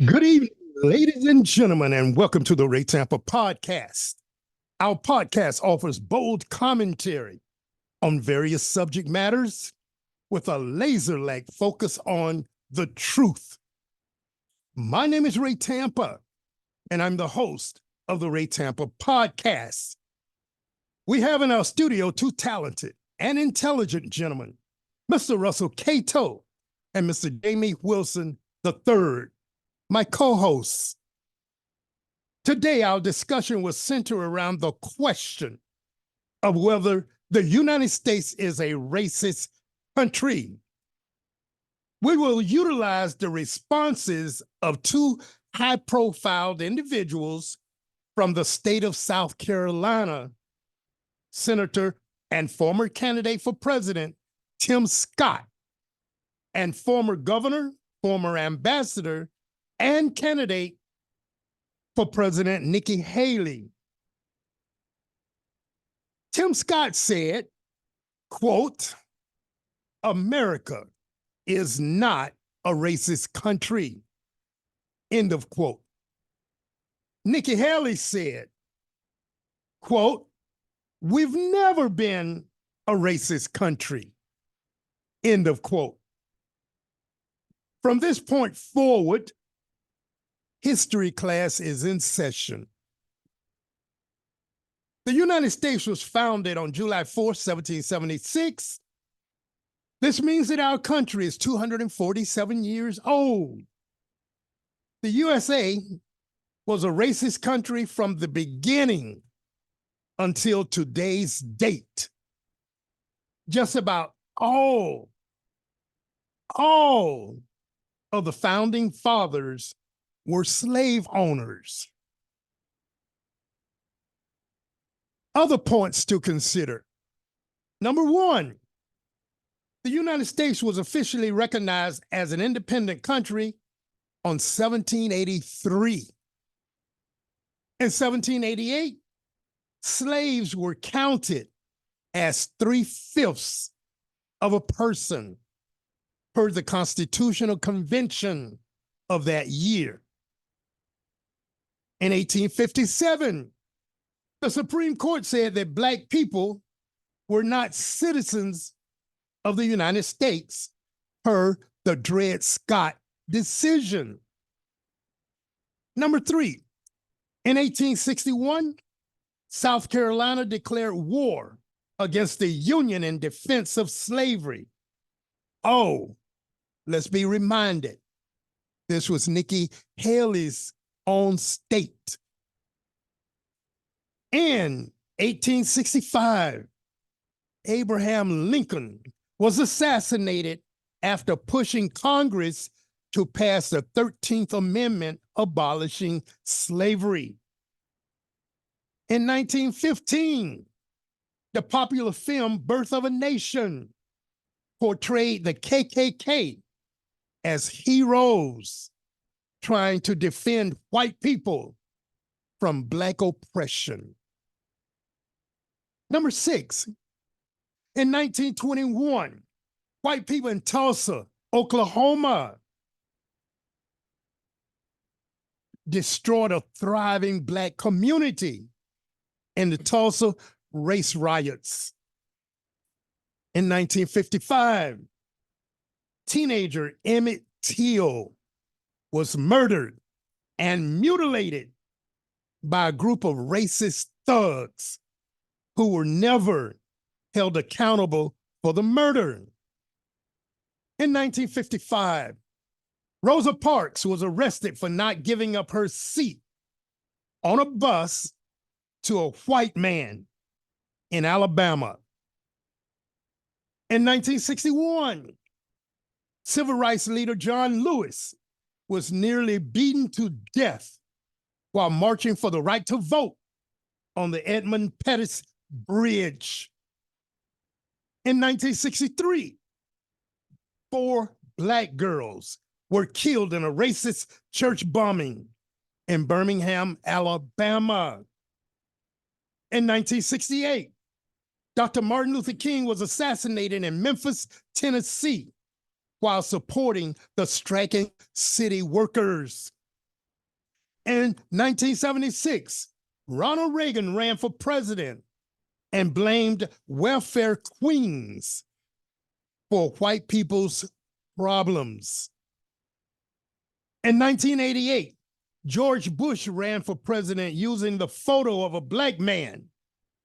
Good evening, ladies and gentlemen, and welcome to the Ray Tampa podcast. Our podcast offers bold commentary on various subject matters with a laser-like focus on the truth. My name is Ray Tampa, and I'm the host of the Ray Tampa podcast. We have in our studio two talented and intelligent gentlemen, Mr. Russell Cato and Mr. Jamie Wilson III, my co-hosts. Today, our discussion will center around the question of whether the United States is a racist country. We will utilize the responses of two high-profile individuals from the state of South Carolina, Senator and former candidate for president Tim Scott, and former governor, former ambassador, and candidate for President Nikki Haley. Tim Scott said, quote, "America is not a racist country," end of quote. Nikki Haley said, quote, "We've never been a racist country," end of quote. From this point forward, history class is in session. The United States was founded on July 4th, 1776. This means that our country is 247 years old. The USA was a racist country from the beginning until today's date. Just about all of the founding fathers were slave owners. Other points to consider. Number one, the United States was officially recognized as an independent country on 1783. In 1788, slaves were counted as 3/5 of a person per the Constitutional Convention of that year. In 1857, the Supreme Court said that Black people were not citizens of the United States per the Dred Scott decision. Number three, in 1861, South Carolina declared war against the Union in defense of slavery. Oh, let's be reminded, this was Nikki Haley's own state. In 1865, Abraham Lincoln was assassinated after pushing Congress to pass the 13th Amendment abolishing slavery. In 1915, the popular film Birth of a Nation portrayed the KKK as heroes trying to defend white people from Black oppression. Number six, in 1921, white people in Tulsa, Oklahoma, destroyed a thriving Black community in the Tulsa race riots. In 1955, teenager Emmett Till was murdered and mutilated by a group of racist thugs who were never held accountable for the murder. In 1955, Rosa Parks was arrested for not giving up her seat on a bus to a white man in Alabama. In 1961, civil rights leader John Lewis was nearly beaten to death while marching for the right to vote on the Edmund Pettus Bridge. In 1963, 4 Black girls were killed in a racist church bombing in Birmingham, Alabama. In 1968, Dr. Martin Luther King was assassinated in Memphis, Tennessee, while supporting the striking city workers. In 1976, Ronald Reagan ran for president and blamed welfare queens for white people's problems. In 1988, George Bush ran for president using the photo of a black man,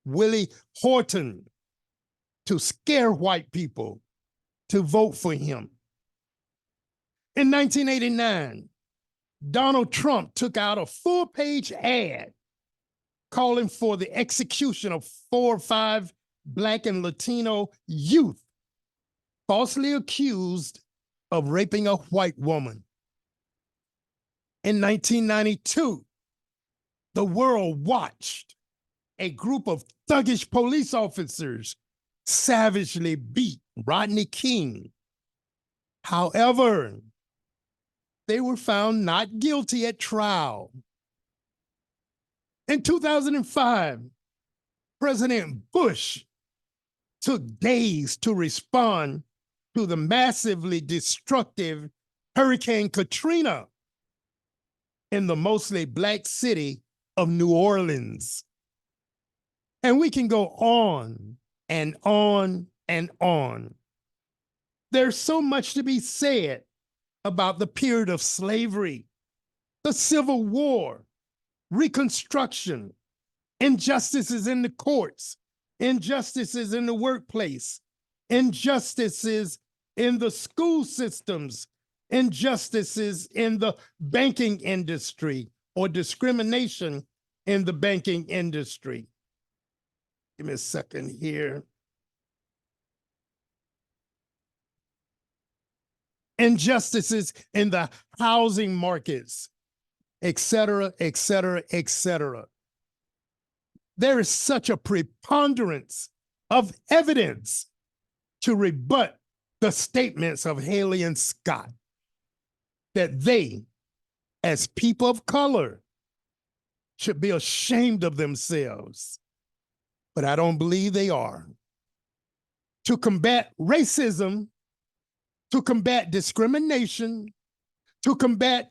Willie Horton, to scare white people to vote for him. In 1989, Donald Trump took out a full-page ad calling for the execution of 4 or 5 Black and Latino youth falsely accused of raping a white woman. In 1992, the world watched a group of thuggish police officers savagely beat Rodney King. However, they were found not guilty at trial. In 2005, President Bush took days to respond to the massively destructive Hurricane Katrina in the mostly Black city of New Orleans. And we can go on and on and on. There's so much to be said about the period of slavery, the Civil War, Reconstruction, injustices in the courts, injustices in the workplace, injustices in the school systems, injustices in the banking industry, or discrimination in the banking industry. Give me a second here. Injustices in the housing markets, et cetera, et cetera, et cetera. There is such a preponderance of evidence to rebut the statements of Haley and Scott that they, as people of color, should be ashamed of themselves. But I don't believe they are. To combat racism, to combat discrimination, to combat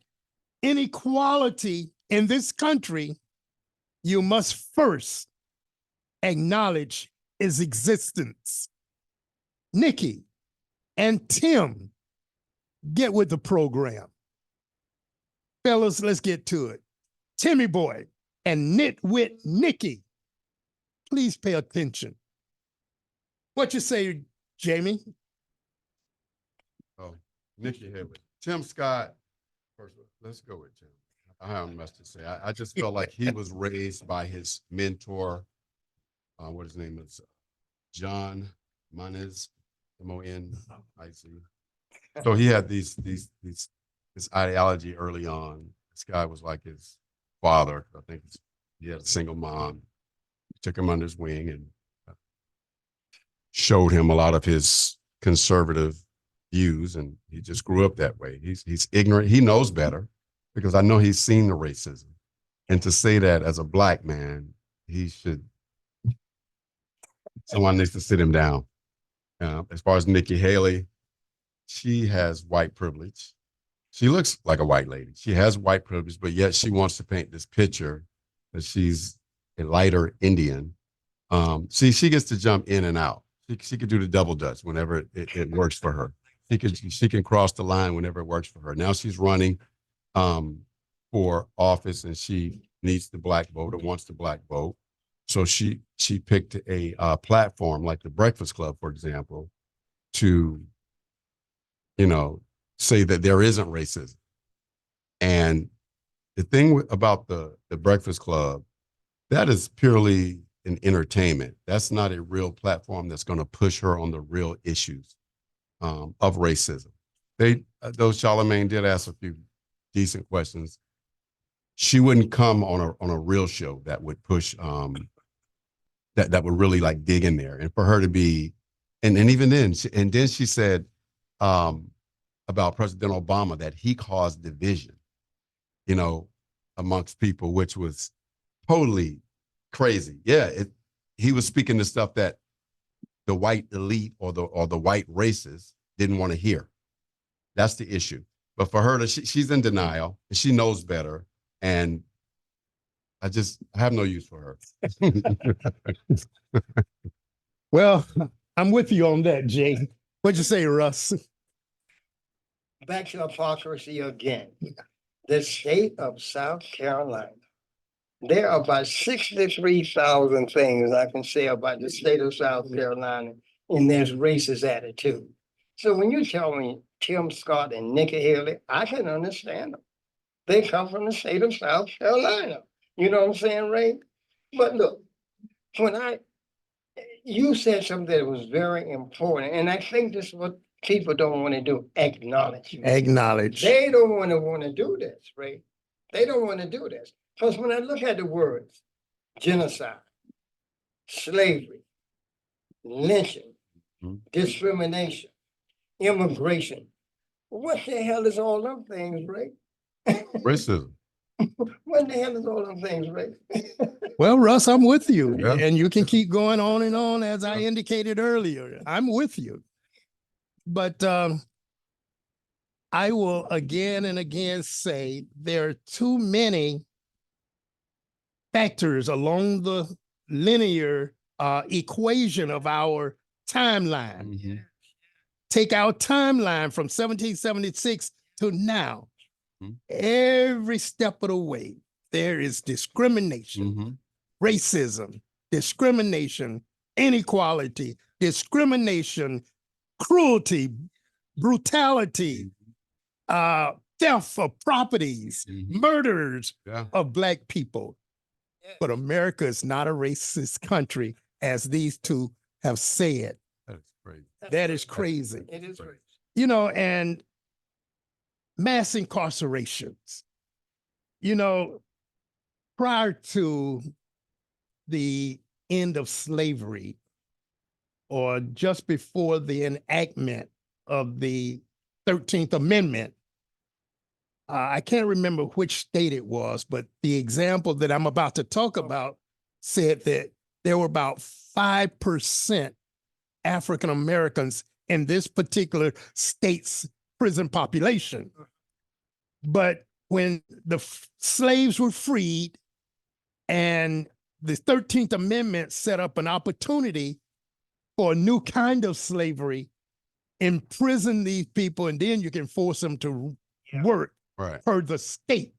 inequality in this country, you must first acknowledge its existence. Nikki and Tim, get with the program. Fellas, let's get to it. Timmy Boy and Nitwit Nikki, please pay attention. What you say, Jamie? Oh, Nikki Haley. Tim Scott, first, let's go with Tim. I have much to say. I just felt like he was raised by his mentor. What his name is? John Moniz, M-O-N-I-Z. So he had this ideology early on. This guy was like his father. I think he had a single mom. He took him under his wing and showed him a lot of his conservative views, and he just grew up that way. He's ignorant. He knows better because I know he's seen the racism. And to say that as a Black man, someone needs to sit him down. As far as Nikki Haley, she has white privilege. She looks like a white lady. She has white privilege, but yet she wants to paint this picture that she's a lighter Indian. She gets to jump in and out. She could do the double dutch whenever it works for her. She can cross the line whenever it works for her. Now she's running for office, and she needs the Black vote or wants the Black vote. So she picked a platform like the Breakfast Club, for example, to say that there isn't racism. And the thing about the Breakfast Club, that is purely an entertainment. That's not a real platform that's going to push her on the real issues of racism. Though Charlemagne did ask a few decent questions, she wouldn't come on a real show that would push that would really like dig in there. And for her to be, and even then, she said about President Obama that he caused division, amongst people, which was totally crazy. Yeah, he was speaking to stuff that the white elite or the white racists didn't want to hear. That's the issue. But for her, she's in denial and she knows better. And I have no use for her. Well, I'm with you on that, Jay. What'd you say, Russ? Back to hypocrisy again. The state of South Carolina. There are about 63,000 things I can say about the state of South Carolina, and there's racist attitude. So when you tell me Tim Scott and Nikki Haley, I can understand them. They come from the state of South Carolina. You know what I'm saying, Ray? But look, you said something that was very important, and I think this is what people don't want to do, acknowledge. Acknowledge. They don't want to do this, Ray. They don't want to do this. Because when I look at the words, genocide, slavery, lynching, discrimination, immigration, what the hell is all them things, Ray? Racism. What the hell is all them things, Ray? Well, Russ, I'm with you. Yeah. And you can keep going on and on, as I indicated earlier. I'm with you. But I will again and again say there are too many factors along the linear equation of our timeline. Mm-hmm. Take our timeline from 1776 to now. Mm-hmm. Every step of the way, there is discrimination, Mm-hmm. racism, discrimination, inequality, discrimination, cruelty, brutality, theft of properties, murders of Black people. But America is not a racist country, as these two have said. That is crazy. That is crazy. It is crazy. You know, and mass incarcerations. You know, prior to the end of slavery, or just before the enactment of the 13th Amendment, I can't remember which state it was, but the example that I'm about to talk about said that there were about 5% African Americans in this particular state's prison population. But when the slaves were freed and the 13th Amendment set up an opportunity for a new kind of slavery, imprison these people, and then you can force them to work per the state.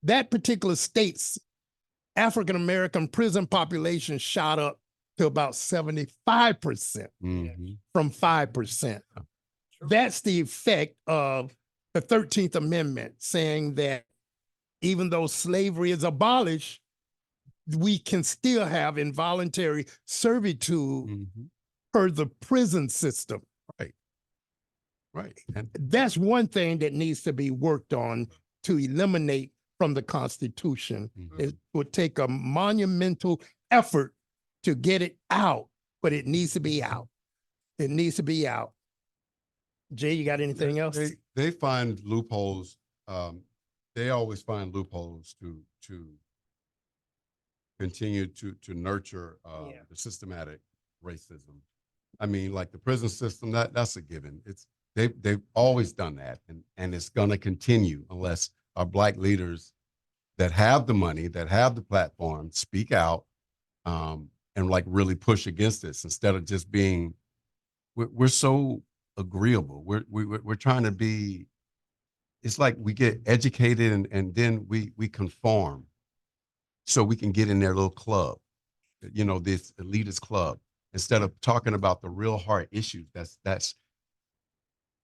That particular state's African-American prison population shot up to about 75% from 5%. That's the effect of the 13th Amendment, saying that even though slavery is abolished, we can still have involuntary servitude per the prison system. Right. And that's one thing that needs to be worked on to eliminate from the Constitution. It would take a monumental effort to get it out, but it needs to be out. It needs to be out. Jay, you got anything else? They find loopholes. They always find loopholes to continue to nurture the systematic racism. I mean, like the prison system, that's a given. They've always done that, and it's going to continue unless our Black leaders that have the money, that have the platform, speak out and like really push against this instead of just being. We're so agreeable. We're trying to be. It's like we get educated and then we conform, so we can get in their little club, you know, this elitist club, instead of talking about the real hard issues. That's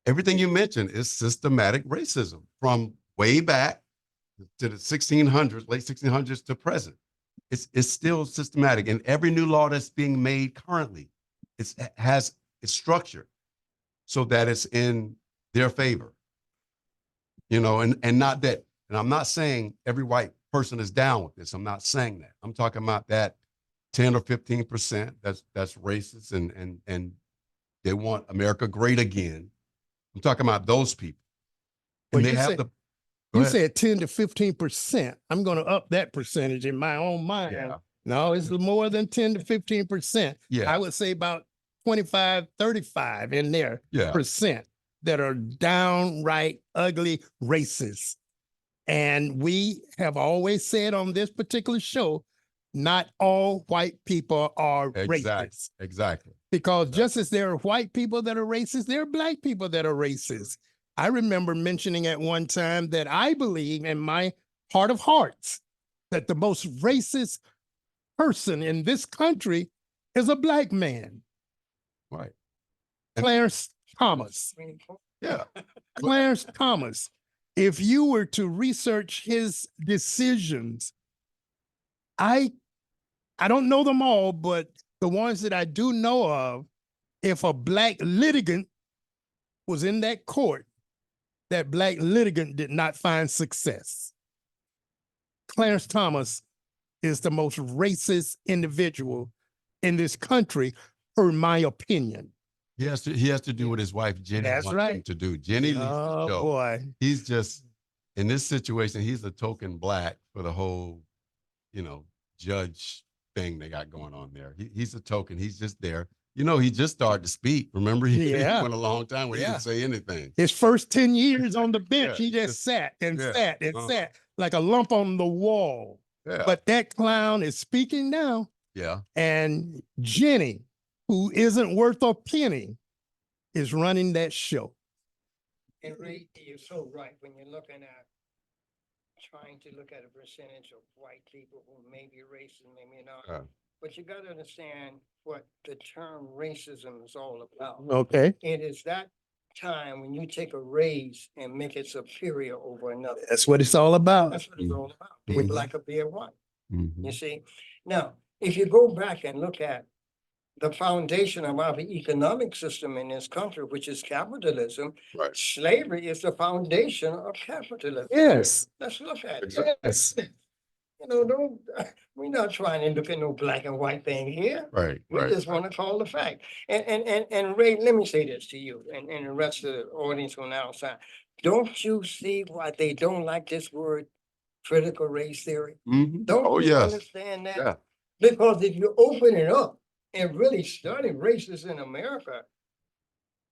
everything you mentioned is systematic racism from way back to the 1600s, late 1600s to present. It's still systematic, and every new law that's being made currently, it's structured so that it's in their favor. You know, and not that, and I'm not saying every white person is down with this. I'm not saying that. I'm talking about that 10 or 15% that's racist and they want America great again. I'm talking about those people. And well, you said 10 to 15%. I'm going to up that percentage in my own mind. Yeah. No, it's more than 10 to 15%. Yeah. I would say about 25, 35 in there percent that are downright ugly racists. And we have always said on this particular show, not all white people are racist. Exactly. Because just as there are white people that are racist, there are black people that are racist. I remember mentioning at one time that I believe in my heart of hearts that the most racist person in this country is a black man. Right. Clarence Thomas. Yeah. Clarence Thomas. If you were to research his decisions, I don't know them all, but the ones that I do know of, if a black litigant was in that court, that black litigant did not find success. Clarence Thomas is the most racist individual in this country, for my opinion. He has to do what his wife Jenny That's wants right. him to do. Jenny leads the show. Boy. He's just in this situation, he's a token black for the whole, judge thing they got going on there. He's a token. He's just there. He just started to speak. Remember, he went a long time where he didn't say anything. His first 10 years on the bench, he just sat and sat and sat like a lump on the wall. Yeah. But that clown is speaking now. Yeah. And Jenny, who isn't worth a penny, is running that show. And Ray, you're so right when you're looking at trying to look at a percentage of white people who may be racist, maybe not. But you got to understand what the term racism is all about. Okay. It is that time when you take a race and make it superior over another. That's what it's all about. That's what it's all about. Be it black or be it white. Mm-hmm. You see? Now, if you go back and look at the foundation of our economic system in this country, which is capitalism, Right. slavery is the foundation of capitalism. Yes. Let's look at it. Yes. We're not trying to look at no black and white thing here. Right. We just want to call the fact. And Ray, let me say this to you and the rest of the audience on the outside. Don't you see why they don't like this word critical race theory? Mm-hmm. Don't you understand that? Yeah. Because if you open it up and really study races in America,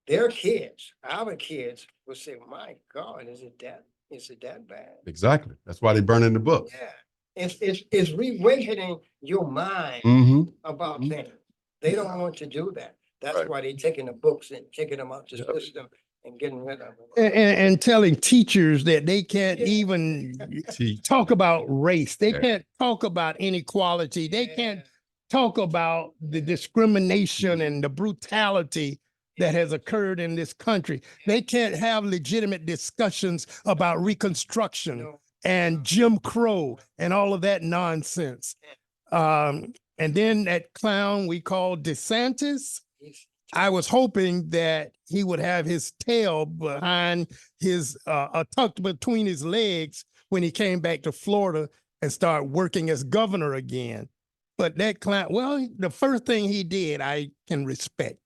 their kids, our kids, will say, "My God, is it that bad?" Exactly. That's why they burn in the book. Yeah. It's reawakening your mind about things. They don't want to do that. That's why they're taking the books and taking them out the system and getting rid of them. And telling teachers that they can't even talk about race. They can't talk about inequality. They can't talk about the discrimination and the brutality that has occurred in this country. They can't have legitimate discussions about Reconstruction and Jim Crow and all of that nonsense. And then that clown we call DeSantis, I was hoping that he would have his tail behind his, tucked between his legs when he came back to Florida and start working as governor again. But that clown, well, the first thing he did, I can respect.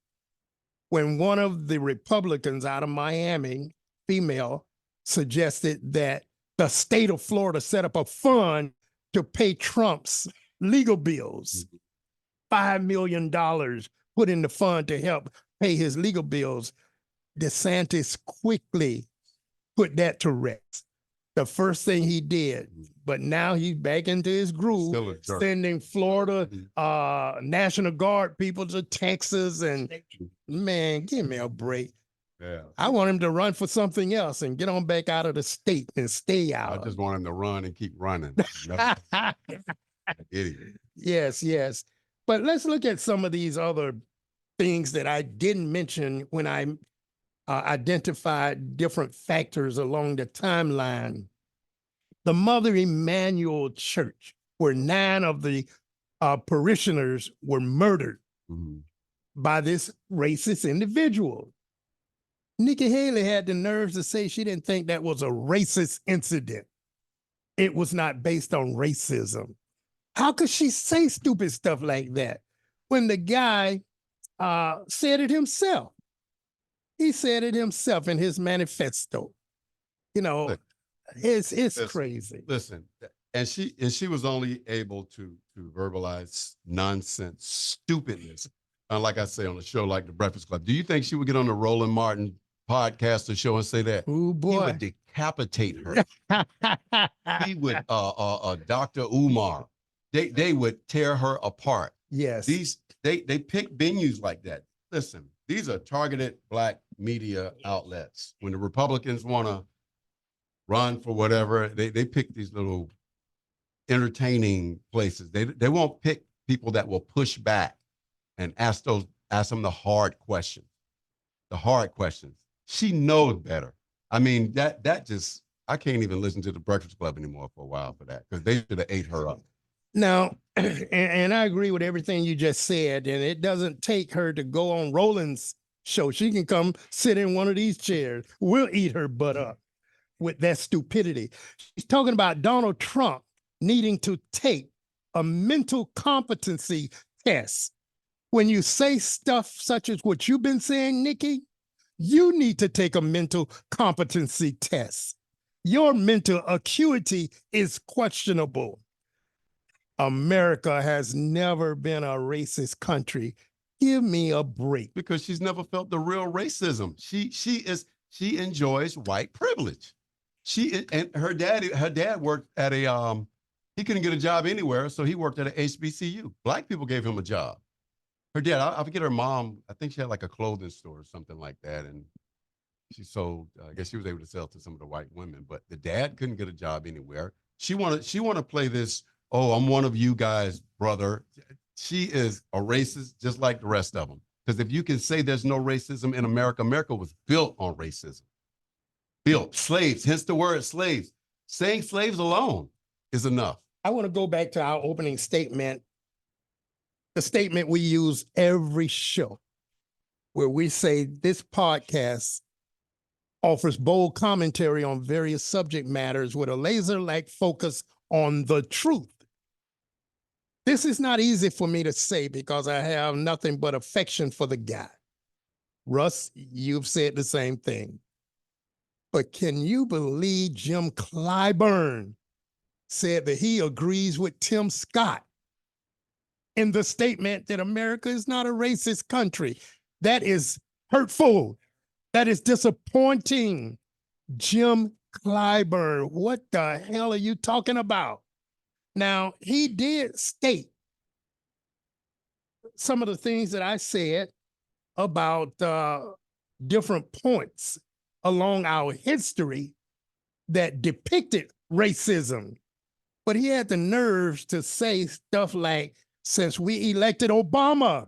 When one of the Republicans out of Miami, female, suggested that the state of Florida set up a fund to pay Trump's legal bills, $5 million put in the fund to help pay his legal bills. DeSantis quickly put that to rest. The first thing he did, but now he's back into his groove, sending Florida National Guard people to Texas, and man, give me a break. Yeah. I want him to run for something else and get on back out of the state and stay out. I just want him to run and keep running. Idiot. Yes. But let's look at some of these other things that I didn't mention when I identified different factors along the timeline. The Mother Emanuel Church, where 9 of the parishioners were murdered by this racist individual. Nikki Haley had the nerves to say she didn't think that was a racist incident. It was not based on racism. How could she say stupid stuff like that when the guy said it himself? He said it himself in his manifesto. It's crazy. Listen, and she was only able to verbalize nonsense, stupidness. Like I say on a show like The Breakfast Club. Do you think she would get on the Roland Martin podcast or show and say that? Oh boy, he would decapitate her. He would, Dr. Umar, they would tear her apart. Yes. They pick venues like that. Listen, these are targeted Black media outlets. When the Republicans want to run for whatever, they pick these little entertaining places. They won't pick people that will push back and ask them the hard questions. The hard questions. She knows better. I mean, that just, I can't even listen to the Breakfast Club anymore for a while for that, because they should have ate her up. Now, and I agree with everything you just said, and it doesn't take her to go on Roland's show. She can come sit in one of these chairs. We'll eat her butt up with that stupidity. She's talking about Donald Trump needing to take a mental competency test. When you say stuff such as what you've been saying, Nikki, you need to take a mental competency test. Your mental acuity is questionable. America has never been a racist country. Give me a break. Because she's never felt the real racism. She enjoys white privilege. And her dad worked at he couldn't get a job anywhere, so he worked at an HBCU. Black people gave him a job. Her dad, I forget her mom, I think she had like a clothing store or something like that, and she sold, I guess she was able to sell to some of the white women, but the dad couldn't get a job anywhere. She wanted to play this, oh, I'm one of you guys, brother. She is a racist just like the rest of them. Because if you can say there's no racism in America, America was built on racism. Built. Slaves, hence the word slaves. Saying slaves alone is enough. I want to go back to our opening statement, the statement we use every show, where we say this podcast offers bold commentary on various subject matters with a laser-like focus on the truth. This is not easy for me to say because I have nothing but affection for the guy. Russ, you've said the same thing. But can you believe Jim Clyburn said that he agrees with Tim Scott in the statement that America is not a racist country? That is hurtful. That is disappointing. Jim Clyburn, what the hell are you talking about? Now, he did state some of the things that I said about different points along our history that depicted racism. But he had the nerves to say stuff like, since we elected Obama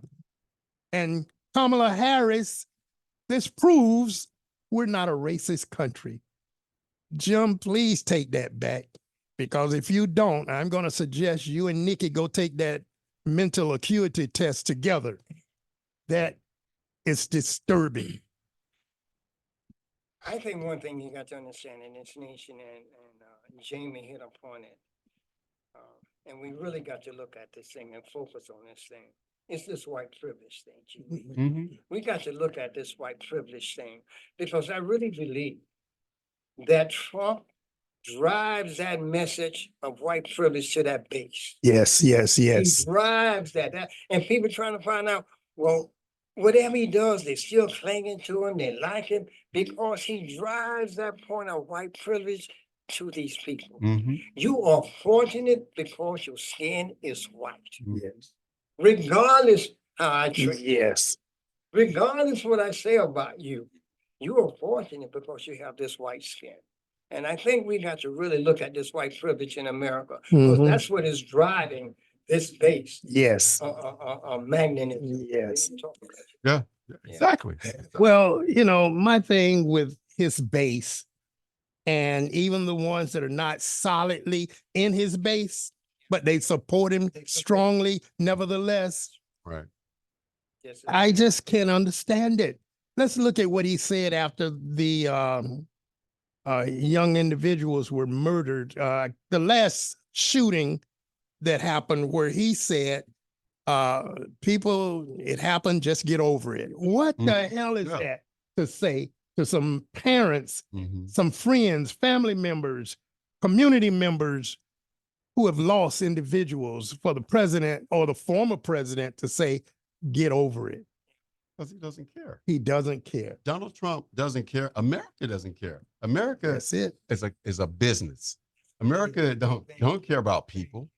and Kamala Harris, this proves we're not a racist country. Jim, please take that back, because if you don't, I'm going to suggest you and Nikki go take that mental acuity test together. That is disturbing. I think one thing you got to understand in this nation, and Jamie hit upon it, and we really got to look at this thing and focus on this thing. It's this white privilege thing, Jamie. Mm-hmm. We got to look at this white privilege thing, because I really believe that Trump drives that message of white privilege to that base. Yes, yes, yes. He drives that, and people trying to find out, well, whatever he does, they still clinging to him, they like him, because he drives that point of white privilege to these people. Mm-hmm. You are fortunate because your skin is white. Yes. Regardless how I treat you, Yes. regardless what I say about you, you are fortunate because you have this white skin. And I think we got to really look at this white privilege in America, because that's what is driving this base. Yes. Magnetism. Yes. Yeah, exactly. Well, you know, my thing with his base, and even the ones that are not solidly in his base, but they support him strongly, nevertheless, Right. Yes, I just can't understand it. Let's look at what he said after the young individuals were murdered. The last shooting that happened, where he said, people, it happened, just get over it. What the hell is that to say to some parents, some friends, family members, community members who have lost individuals, for the president or the former president to say, get over it? Because he doesn't care. He doesn't care. Donald Trump doesn't care. America doesn't care. America That's it. is a business. America don't care about people.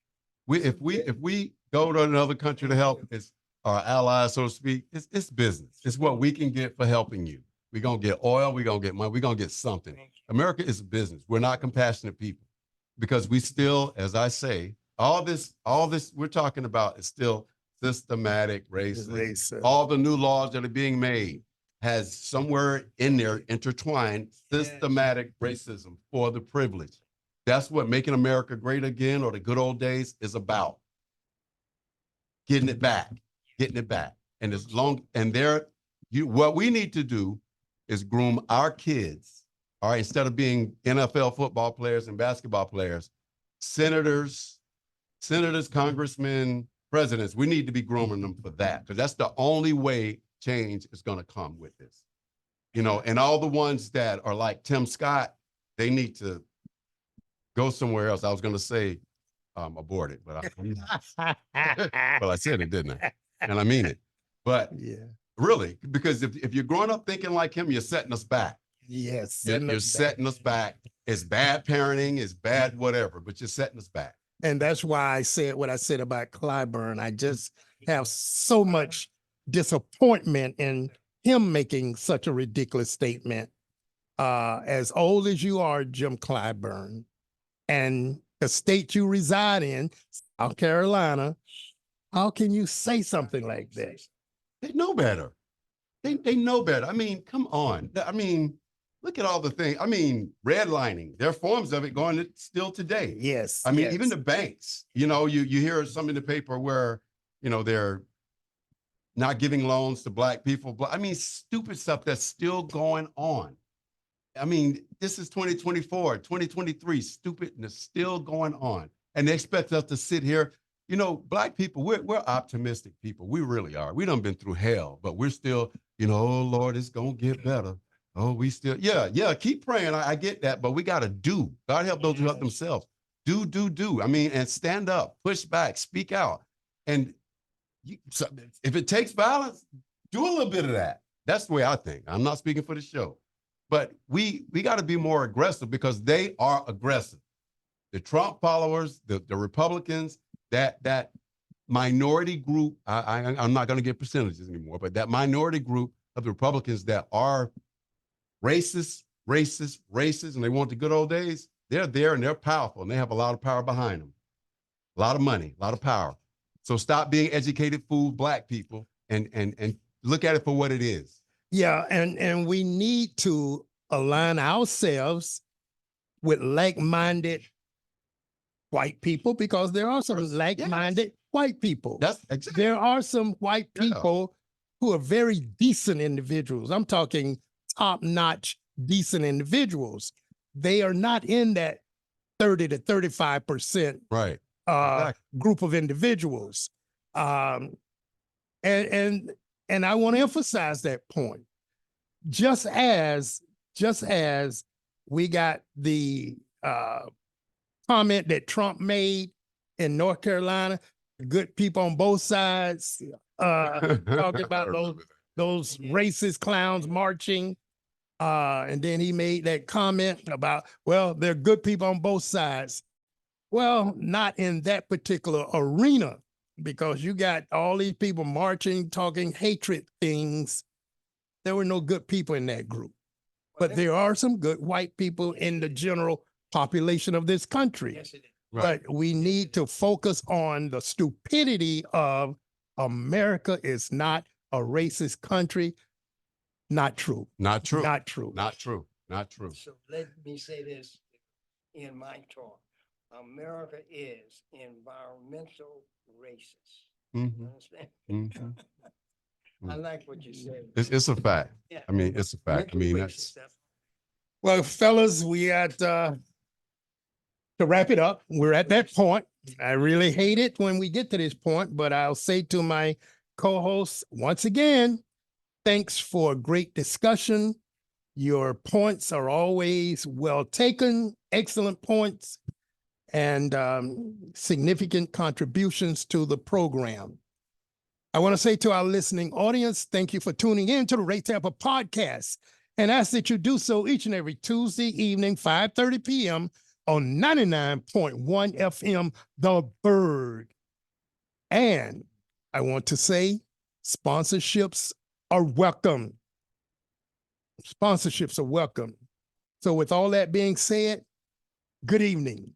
If we go to another country to help, it's our allies, so to speak. It's business. It's what we can get for helping you. We're gonna get oil. We're gonna get money. We're gonna get something. America is a business. We're not compassionate people because we still, as I say, all this we're talking about is still systematic racism. All the new laws that are being made has somewhere in there intertwined systematic racism for the privilege. That's what making America great again, or the good old days, is about. Getting it back. And what we need to do is groom our kids. All right, instead of being NFL football players and basketball players, senators, congressmen, presidents, we need to be grooming them for that, because that's the only way change is going to come with this. You know, and all the ones that are like Tim Scott, they need to go somewhere else. I was going to say abort it, but well, I said it, didn't I? And I mean it. But yeah, really, because if you're growing up thinking like him, you're setting us back. Yes, you're setting us back. It's bad parenting, it's bad whatever, but you're setting us back. And that's why I said what I said about Clyburn. I just have so much disappointment in him making such a ridiculous statement. As old as you are, Jim Clyburn, and the state you reside in, South Carolina, how can you say something like that? They know better. They know better. I mean, come on. I mean, look at all the things. I mean, redlining, there are forms of it going still today. Yes. I mean, even the banks, you know, you hear some in the paper where, you know, they're not giving loans to Black people. I mean, stupid stuff that's still going on. I mean, this is 2024, 2023, stupidness still going on. And they expect us to sit here. You know, Black people, we're optimistic people. We really are. We done been through hell, but we're still, you know, oh Lord, it's gonna get better. Oh, we still, yeah, keep praying. I get that, but we gotta do. God help those who help themselves. Do. I mean, and stand up, push back, speak out. And so if it takes violence, do a little bit of that. That's the way I think. I'm not speaking for the show. But we got to be more aggressive, because they are aggressive. The Trump followers, the Republicans, that minority group, I'm not going to get percentages anymore, but that minority group of the Republicans that are racist, and they want the good old days, they're there and they're powerful, and they have a lot of power behind them. A lot of money, a lot of power. So stop being educated, fool Black people, and look at it for what it is. Yeah, and we need to align ourselves with like-minded white people, because there are some like-minded white people. That's exactly. There are some white people who are very decent individuals. I'm talking top-notch, decent individuals. They are not in that 30 to 35% right. Exactly. Group of individuals. And I want to emphasize that point. Just as we got the comment that Trump made in North Carolina, good people on both sides, talking about those racist clowns marching. And then he made that comment about, well, they're good people on both sides. Well, not in that particular arena, because you got all these people marching, talking hatred things. There were no good people in that group. But there are some good white people in the general population of this country. Yes, it is. Right. But we need to focus on the stupidity of America is not a racist country. Not true. Not true. Not true. Not true. Not true. So let me say this in my talk. America is environmental racist. Mm-hmm. You understand? Mm-hmm. I like what you said. It's a fact. Yeah. I mean, it's a fact. I mean, that's. Well, fellas, we had to wrap it up. We're at that point. I really hate it when we get to this point, but I'll say to my co-hosts once again, thanks for a great discussion. Your points are always well taken, excellent points, and significant contributions to the program. I want to say to our listening audience, thank you for tuning in to the Ray Tampa podcast, and ask that you do so each and every Tuesday evening, 5:30 p.m. on 99.1 FM, The Bird. And I want to say sponsorships are welcome. Sponsorships are welcome. So with all that being said, good evening.